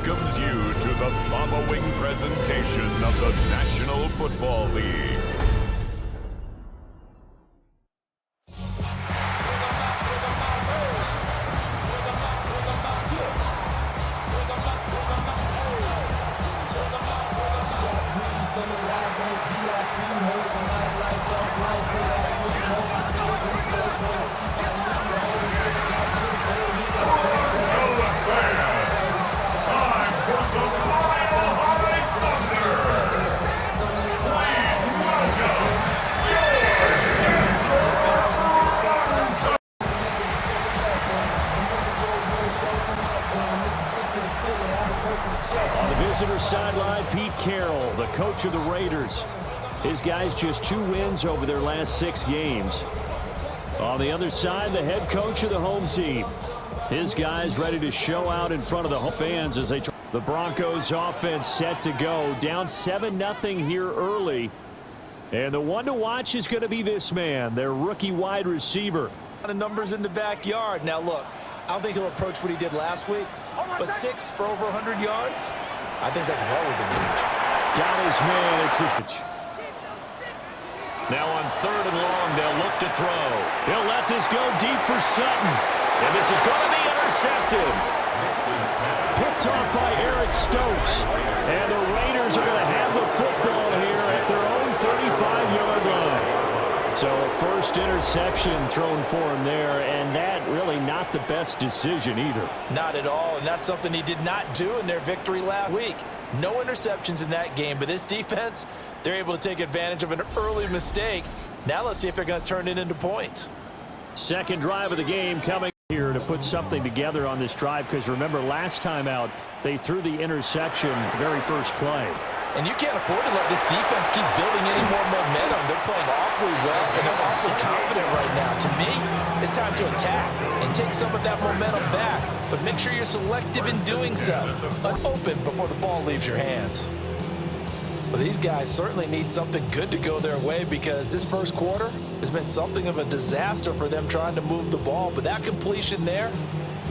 welcomes you to the following presentation of the National Football League. On the visitor sideline, Pete Carroll, the coach of the Raiders. His guys just 2 wins over their last 6 games. On the other side, the head coach of the home team. His guys ready to show out in front of the home fans as they try. The Broncos offense set to go. Down 7-0 here early. And the one to watch is going to be this man, their rookie wide receiver. The numbers in the backyard. Now look, I don't think he'll approach what he did last week, but 6 for over 100 yards, I think that's well within reach. Got his man. It's the pitch. Now on 3rd and long, they'll look to throw. He'll let this go deep for Sutton. And this is going to be intercepted. Picked off by Eric Stokes. And the Raiders are going to have the football here at their own 35-yard line. So a first interception thrown for him there, and that really not the best decision either. Not at all, and that's something he did not do in their victory last week. No interceptions in that game, but this defense, they're able to take advantage of an early mistake. Now let's see if they're going to turn it into points. Second drive of the game coming here to put something together on this drive, because remember last time out they threw the interception very first play. And you can't afford to let this defense keep building any more momentum. They're playing awfully well, and they're awfully confident right now. To me, it's time to attack and take some of that momentum back. But make sure you're selective in doing so. Unopened before the ball leaves your hands. Well, these guys certainly need something good to go their way, because this first quarter has been something of a disaster for them trying to move the ball. But that completion there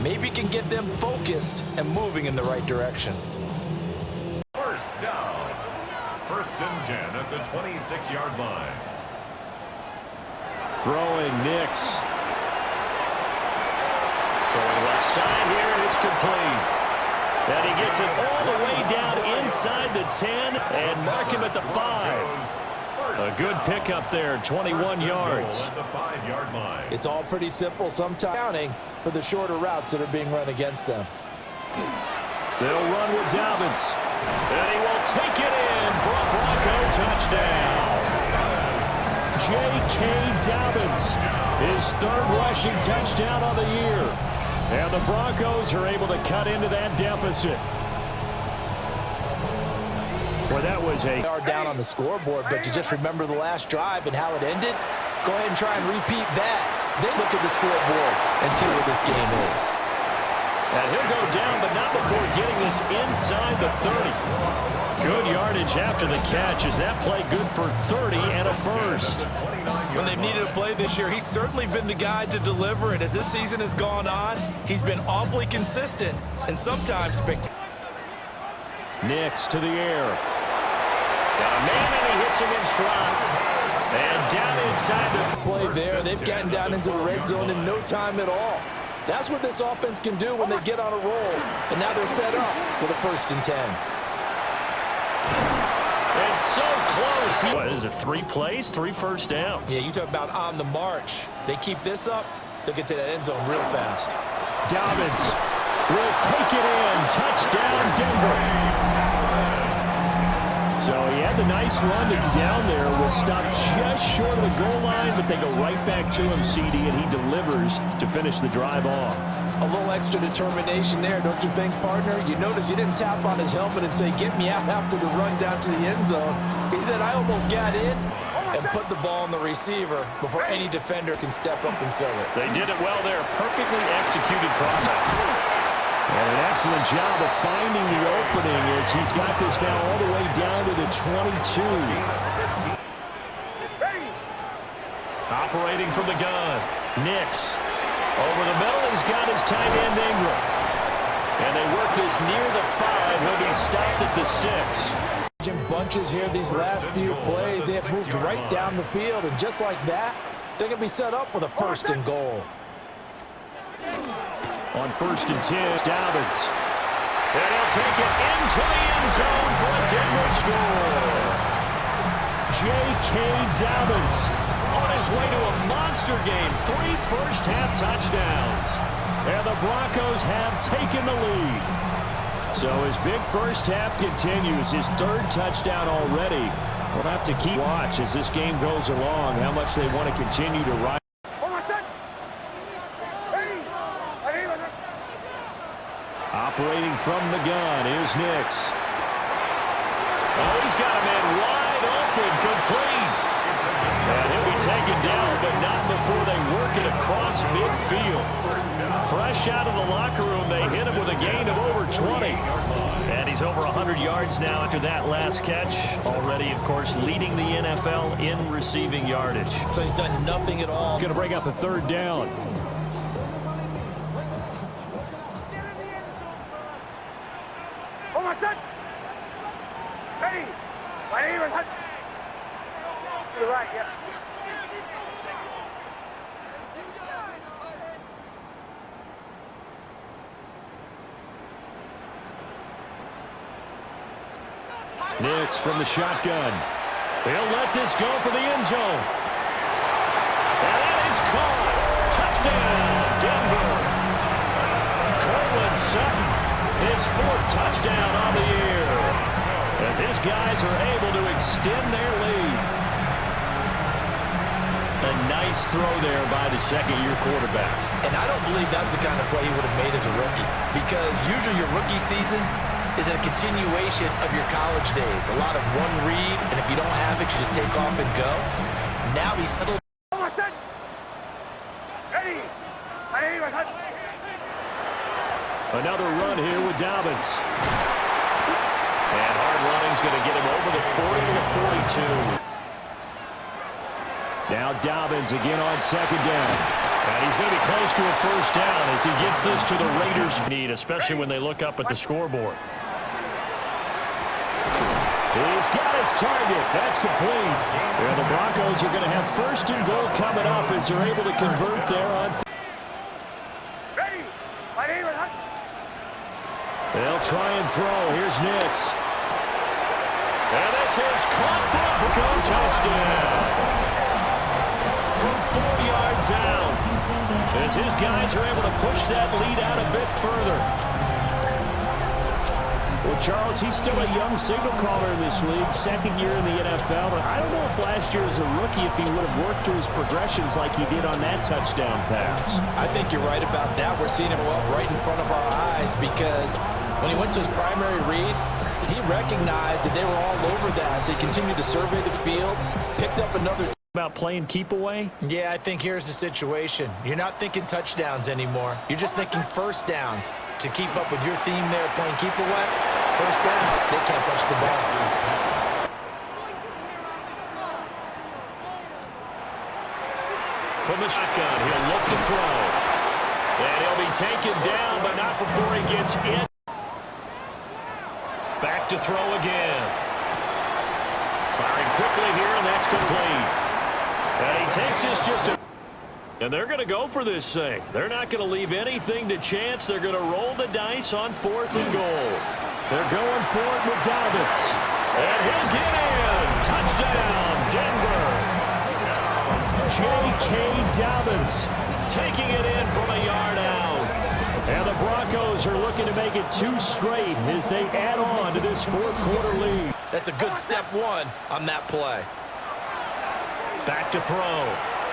maybe can get them focused and moving in the right direction. First down. 1st and 10 at the 26-yard line. Throwing Nix. Throwing left side here, and it's complete. And he gets it all the way down inside the 10 and mark him at the 5. A good pickup there, 21 yards. It's all pretty simple, sometimes counting for the shorter routes that are being run against them. They'll run with Dobbins. And he will take it in for a Bronco touchdown. J.K. Dobbins, his 3rd rushing touchdown of the year. And the Broncos are able to cut into that deficit. Well, that was a yard down on the scoreboard, but to just remember the last drive and how it ended, go ahead and try and repeat that. Then look at the scoreboard and see where this game is. And he'll go down, but not before getting this inside the 30. Good yardage after the catch. Is that play good for 30 and a first? When they've needed a play this year, he's certainly been the guy to deliver it. As this season has gone on, he's been awfully consistent and sometimes spectacular. Nix to the air. Got a man, and he hits him in stride. And down inside the play there. They've gotten down into the red zone in no time at all. That's what this offense can do when they get on a roll. And now they're set up for the 1st and 10. And so close. What is it, 3 plays, 3 first downs? Yeah, you talk about on the march. They keep this up, they'll get to that end zone real fast. Dobbins will take it in. Touchdown, Denver. So he had the nice run down there, was stopped just short of the goal line, but they go right back to him, CD, and he delivers to finish the drive off. A little extra determination there, don't you think, partner? You notice he didn't tap on his helmet and say, get me out after the run down to the end zone. He said, I almost got in, and put the ball on the receiver before any defender can step up and fill it. They did it well there. Perfectly executed process. And an excellent job of finding the opening as he's got this now all the way down to the 22. Operating from the gun. Nix. Over the middle, he's got his tight end Ingram. And they work this near the 5. He'll be stopped at the 6. In bunches here these last few plays. They have moved right down the field, and just like that, they're going to be set up with a 1st and goal. On 1st and 10, Dobbins. And he'll take it into the end zone for a Denver score. J.K. Dobbins on his way to a monster game. 3 first-half touchdowns. And the Broncos have taken the lead. So his big first half continues. His 3rd touchdown already. We'll have to keep watch as this game goes along, how much they want to continue to ride. Operating from the gun, here's Nix. Oh, he's got a man wide open, complete. And he'll be taken down, but not before they work it across midfield. Fresh out of the locker room, they hit him with a gain of over 20. And he's over 100 yards now after that last catch. Already, of course, leading the NFL in receiving yardage. So he's done nothing at all. Going to bring up a 3rd down. Nix from the shotgun. He'll let this go for the end zone. And that is caught. Touchdown, Denver. Cortland Sutton, his 4th touchdown on the year, as his guys are able to extend their lead. A nice throw there by the 2nd-year quarterback. And I don't believe that was the kind of play he would have made as a rookie, because usually your rookie season is a continuation of your college days. A lot of one read, and if you don't have it, you just take off and go. Now he's settled. Another run here with Dobbins. And hard running's going to get him over the 40 to the 42. Now Dobbins again on 2nd down. And he's going to be close to a 1st down as he gets this to the Raiders' need, especially when they look up at the scoreboard. He's got his target. That's complete. And the Broncos are going to have 1st and goal coming up as they're able to convert there on. They'll try and throw. Here's Nix. And this is caught for a Bronco touchdown. From 4 yards out. As his guys are able to push that lead out a bit further. Well, Charles, he's still a young signal caller in this league, 2nd year in the NFL. But I don't know if last year as a rookie, if he would have worked through his progressions like he did on that touchdown pass. I think you're right about that. We're seeing him right in front of our eyes, because when he went to his primary read, he recognized that they were all over that. So he continued to survey the field, picked up another. About playing keep away? Yeah, I think here's the situation. You're not thinking touchdowns anymore. You're just thinking 1st downs. To keep up with your theme there, playing keep away, 1st down, they can't touch the ball. From the shotgun, he'll look to throw. And he'll be taken down, but not before he gets in. Back to throw again. Firing quickly here, and that's complete. And he takes this just a... And they're going to go for this thing. They're not going to leave anything to chance. They're going to roll the dice on 4th and goal. They're going for it with Dobbins. And he'll get in. Touchdown, Denver. J.K. Dobbins taking it in from a yard out. And the Broncos are looking to make it 2 straight as they add on to this 4th quarter lead. That's a good step 1 on that play. Back to throw.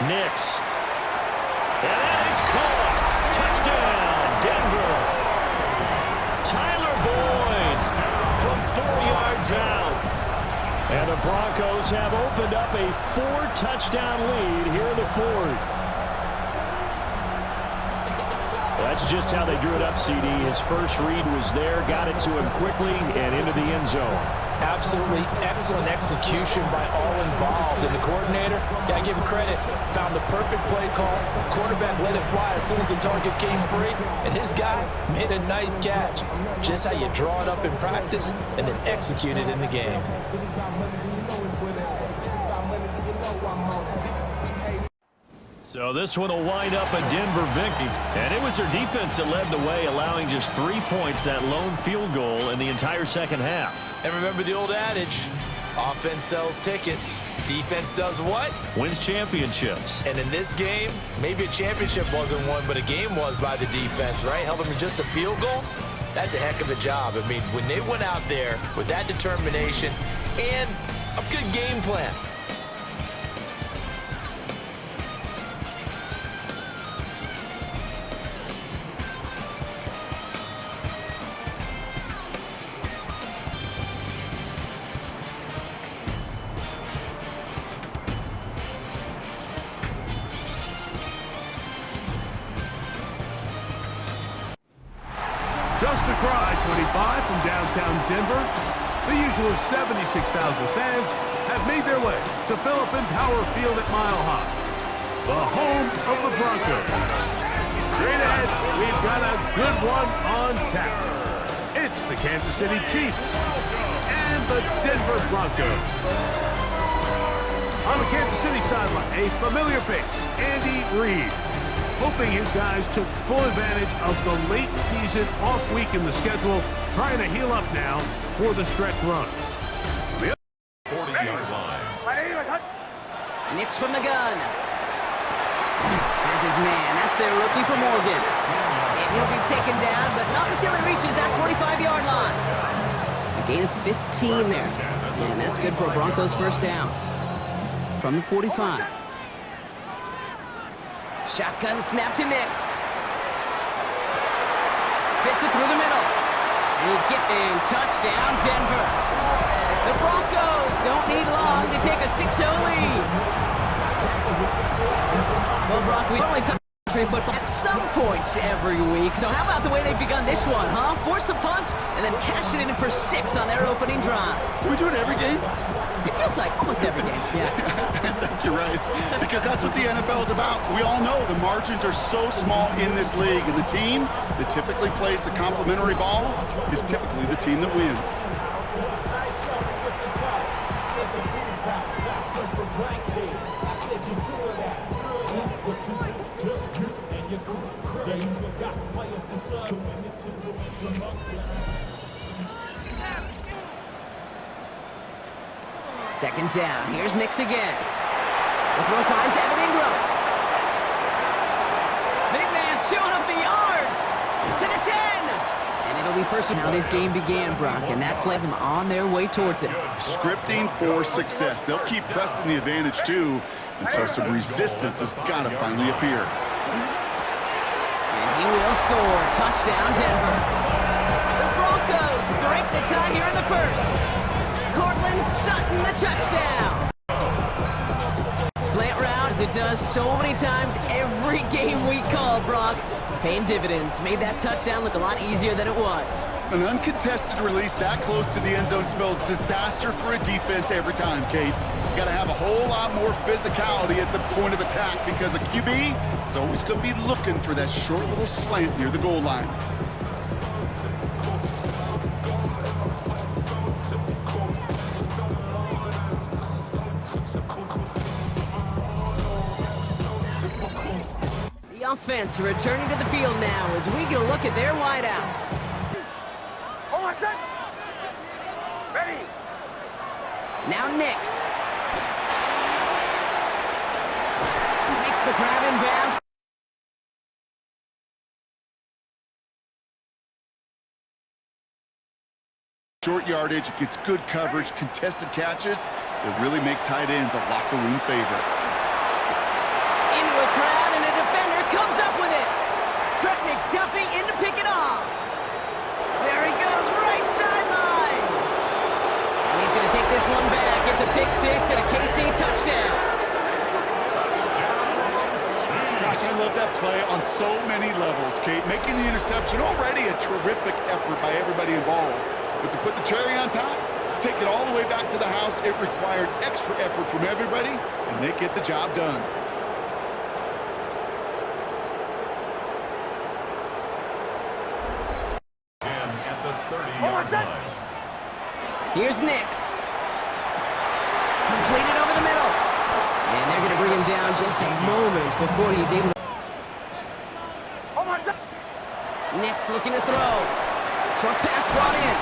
Nix. And that is caught. Touchdown, Denver. Tyler Boyd from 4 yards out. And the Broncos have opened up a 4-touchdown lead here in the 4th. That's just how they drew it up, CD. His first read was there, got it to him quickly, and into the end zone. Absolutely excellent execution by all involved. And the coordinator, gotta give him credit, found the perfect play call. Quarterback let it fly as soon as the target came free, and his guy made a nice catch. Just how you draw it up in practice and then execute it in the game. So this one will wind up a Denver victory. And it was their defense that led the way, allowing just 3 points, that lone field goal in the entire second half. And remember the old adage, offense sells tickets. Defense does what? Wins championships. And in this game, maybe a championship wasn't won, but a game was by the defense, right? Held them to just a field goal. That's a heck of a job. I mean, when they went out there with that determination and a good game plan. Just a cry, 25 from downtown Denver. The usual 76,000 fans have made their way to Philip Power Field at Mile High, the home of the Broncos. Straight ahead, we've got a good one on tap. It's the Kansas City Chiefs and the Denver Broncos. On the Kansas City sideline, a familiar face, Andy Reid. Hoping his guys took full advantage of the late season off week in the schedule, trying to heal up now for the stretch run. 40-yard line. Nix from the gun. Has his man. That's their rookie for Morgan. And he'll be taken down, but not until he reaches that 45-yard line. A gain of 15 there. And that's good for a Broncos first down. From the 45. Shotgun snap to Nix. Fits it through the middle. And he gets in. Touchdown, Denver. The Broncos don't need long to take a 6-0 lead. Well, Brock, we only talk football at some points every week. So how about the way they've begun this one, huh? Force the punts and then cash it in for 6 on their opening drive. Do we do it every game? It feels like almost every game, yeah. I think you're right, because that's what the NFL is about. We all know the margins are so small in this league, and the team that typically plays the complimentary ball is typically the team that wins. Second down. Here's Nix again. The throw finds Evan Ingram. Big man showing up the yards. To the 10. And it'll be first. How this game began, Brock, and that plays them on their way towards it. Scripting for success. They'll keep pressing the advantage, too, and so some resistance has got to finally appear. And he will score. Touchdown, Denver. The Broncos break the tie here in the first. Cortland Sutton, the touchdown. Slant route, as it does so many times every game we call, Brock. Paying dividends. Made that touchdown look a lot easier than it was. An uncontested release that close to the end zone spells disaster for a defense every time, Kate. You got to have a whole lot more physicality at the point of attack, because a QB is always going to be looking for that short little slant near the goal line. Offense returning to the field now as we get a look at their wideouts. Ready. Now Nix. Makes the grab and bounce. Short yardage, it gets good coverage, contested catches that really make tight ends a locker room favorite. Into a crowd, and a defender comes up with it. Trent McDuffie in to pick it off. There he goes, right sideline. And he's going to take this one back. It's a pick six and a KC touchdown. Gosh, I love that play on so many levels, Kate. Making the interception, already a terrific effort by everybody involved. But to put the cherry on top, To take it all the way back to the house, it required extra effort from everybody, and they get the job done. At the 30-yard line. Here's Nix. Completed over the middle. And they're going to bring him down just a moment before he's able to... Nix looking to throw. Short pass brought in.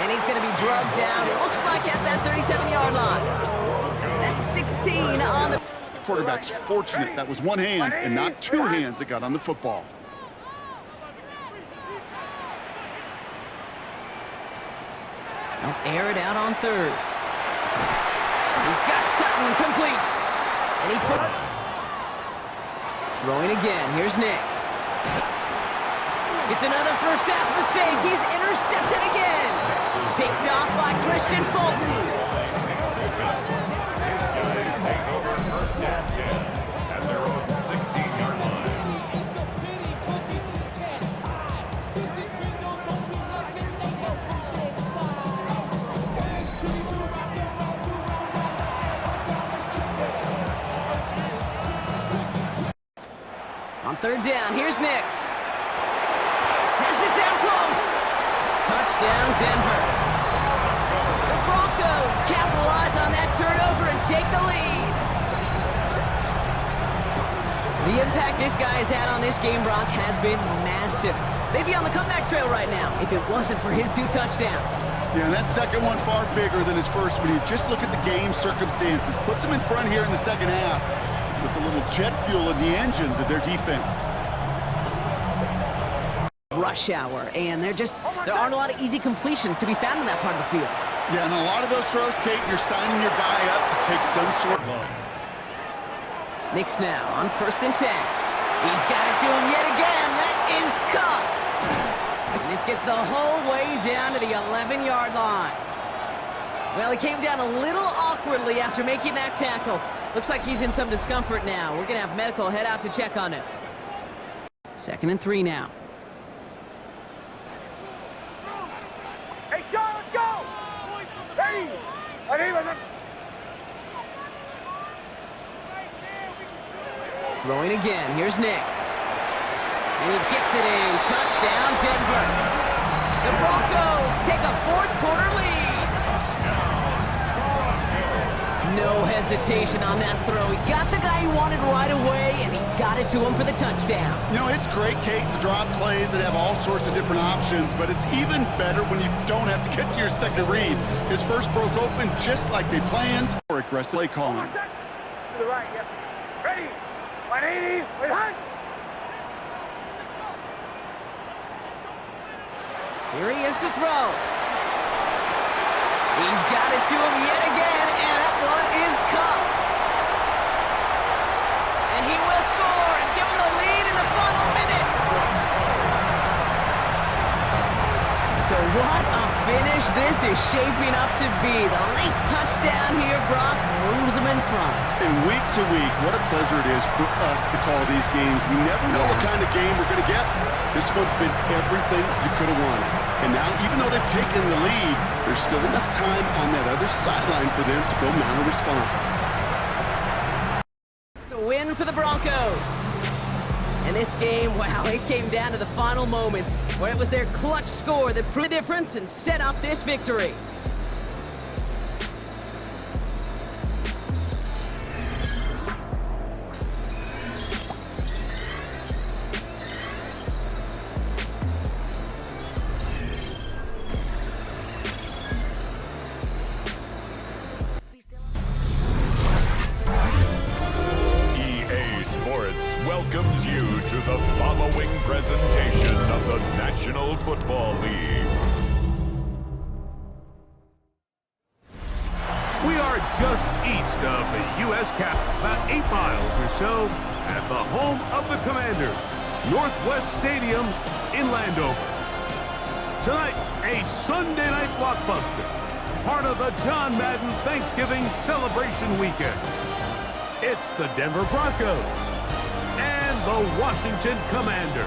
And he's going to be drugged down. Looks like at that 37-yard line. That's 16 on the... The quarterback's fortunate that was one hand and not two hands that got on the football. Now air it out on third. He's got Sutton complete. And he put... Throwing again. Here's Nix. It's another first half mistake. He's intercepted again. Picked off by Christian Fulton. His guys take over first and 10 at their own 16-yard line. On third down, here's Nix. Has it down close. Touchdown, Denver. The Broncos capitalize on that turnover and take the lead. The impact this guy has had on this game, Brock, has been massive. They'd be on the comeback trail right now if it wasn't for his 2 touchdowns. Yeah, and that second one far bigger than his first when you just look at the game circumstances. Puts him in front here in the second half. Puts a little jet fuel in the engines of their defense. Rush hour, and there aren't a lot of easy completions to be found in that part of the field. Yeah, and a lot of those throws, Kate, you're signing your guy up to take some sort of... Nix now on first and 10. He's got it to him yet again. That is caught. And this gets the whole way down to the 11-yard line. Well, he came down a little awkwardly after making that tackle. Looks like he's in some discomfort now. We're going to have medical head out to check on him. 2nd and 3 now. Hey, Sean, let's go! Ready! Throwing again. Here's Nix. And he gets it in. Touchdown, Denver. The Broncos take a fourth-quarter lead. No hesitation on that throw. He got the guy he wanted right away, and he got it to him for the touchdown. You know, it's great, Kate, to draw plays and have all sorts of different options, but it's even better when you don't have to get to your second read. His first broke open just like they planned. Or aggressive play calling. To the right, yep. Ready! 180, wait, hunt! Here he is to throw. He's got it to him yet again, and that one is caught. And he will score and give him the lead in the final minute. So what a finish this is shaping up to be. The late touchdown here, Brock, moves him in front. And week to week, what a pleasure it is for us to call these games. We never know what kind of game we're going to get. This one's been everything you could have wanted. And now, even though they've taken the lead, there's still enough time on that other sideline for them to go mount a response. It's a win for the Broncos. And this game, wow, it came down to the final moments where it was their clutch score that proved the difference and set up this victory. Welcomes you to the following presentation of the National Football League. We are just east of the U.S. cap, about 8 miles or so, at the home of the Commanders, Northwest Stadium in Landover. Tonight, a Sunday night blockbuster, part of the John Madden Thanksgiving celebration weekend. It's the Denver Broncos and the Washington Commanders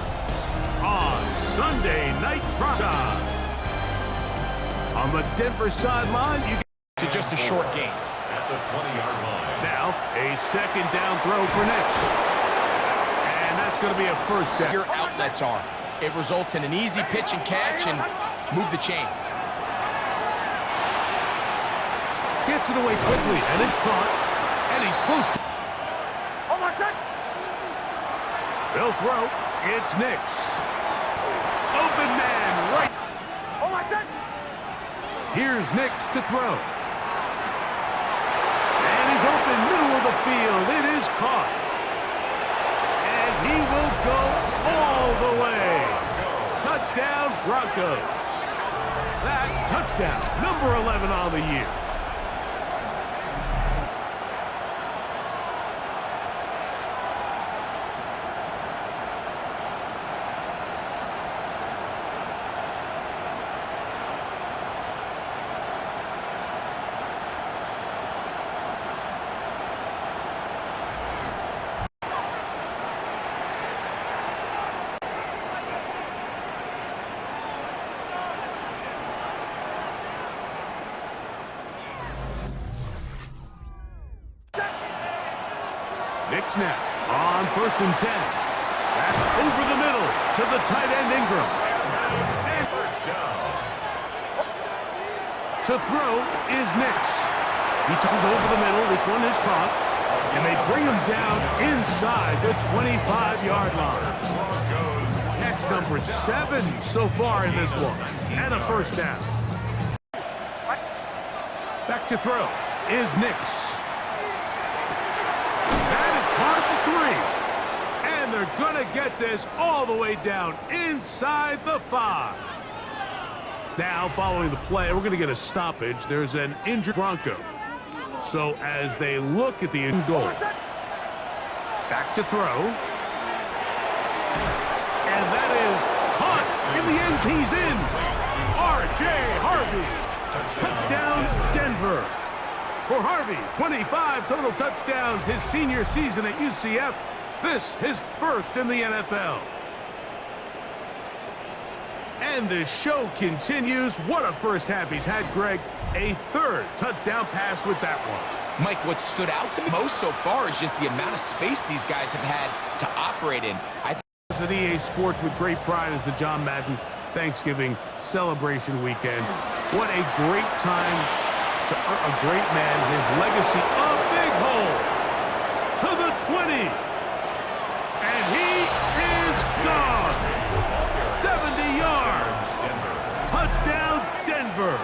on Sunday Night Prime Time. On the Denver sideline, you to just a short gain. At the 20-yard line. now a second down throw for Nix. And that's going to be a first down. Your outlets are. It results in an easy pitch and catch and move the chains. Gets it away quickly, and it's caught. And he's close to... Hold on, son. They'll throw. It's Nix. Open man right. Hold on, son. Here's Nix to throw. And he's open middle of the field. It is caught. And he will go all the way. Touchdown, Broncos. That touchdown, number 11 on the year. Nix now on 1st and 10. That's over the middle to the tight end Ingram. And First down. to throw is Nix. He tosses over the middle. This one is caught. And they bring him down inside the 25-yard line. Broncos. Catch number 7 so far in this one. And a first down. Back to throw is Nix. That is caught at the 3. And they're going to get this all the way down inside the 5. Now, following the play, we're going to get a stoppage. There's an injured Bronco. So as they look at the end goal, back to throw. And that is caught in the end. He's in. R.J. Harvey. Touchdown, Denver. For Harvey, 25 total touchdowns his senior season at UCF. This his first in the NFL. And the show continues. What a first half he's had, Greg. A 3rd touchdown pass with that one. Mike, what stood out to me most so far is just the amount of space these guys have had to operate in. At EA Sports with great pride is the John Madden Thanksgiving celebration weekend. What a great time to a great man. His legacy, a big hole to the 20. And he is gone. 70 yards. Touchdown, Denver.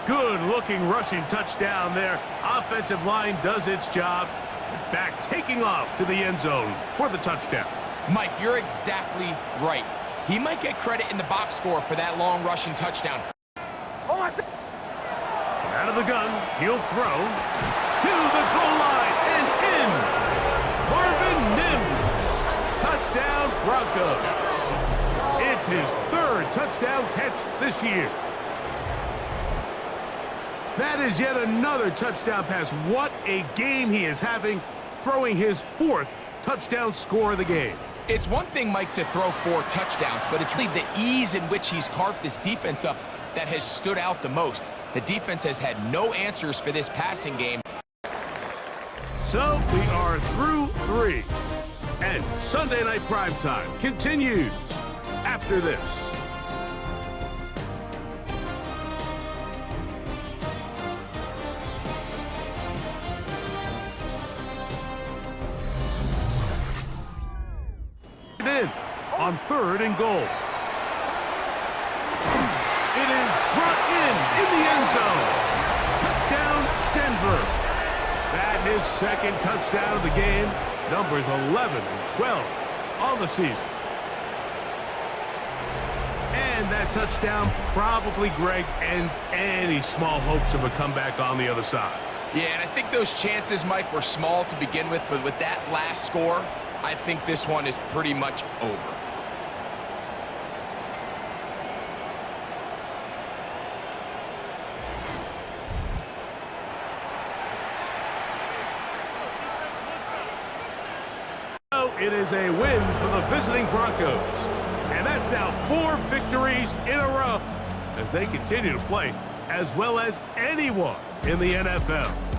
Good-looking rushing touchdown there. Offensive line does its job. Back taking off to the end zone for the touchdown. Mike, you're exactly right. He might get credit in the box score for that long rushing touchdown. Hold on, son. Out of the gun, he'll throw to the goal line and in. Marvin Mims. Touchdown, Broncos. It's his 3rd touchdown catch this year. That is yet another touchdown pass. What a game he is having, throwing his 4th touchdown score of the game. It's one thing, Mike, to throw 4 touchdowns, but it's really the ease in which he's carved this defense up that has stood out the most. The defense has had no answers for this passing game. So we are through 3. And Sunday Night Primetime continues after this. In on 3rd and goal. It is brought in the end zone. Touchdown, Denver. That his 2nd touchdown of the game. Numbers 11 and 12 on the season. And that touchdown probably, Greg, ends any small hopes of a comeback on the other side. Yeah, and I think those chances, Mike, were small to begin with, but with that last score, I think this one is pretty much over. So it is a win for the visiting Broncos. And that's now 4 victories in a row as they continue to play as well as anyone in the NFL.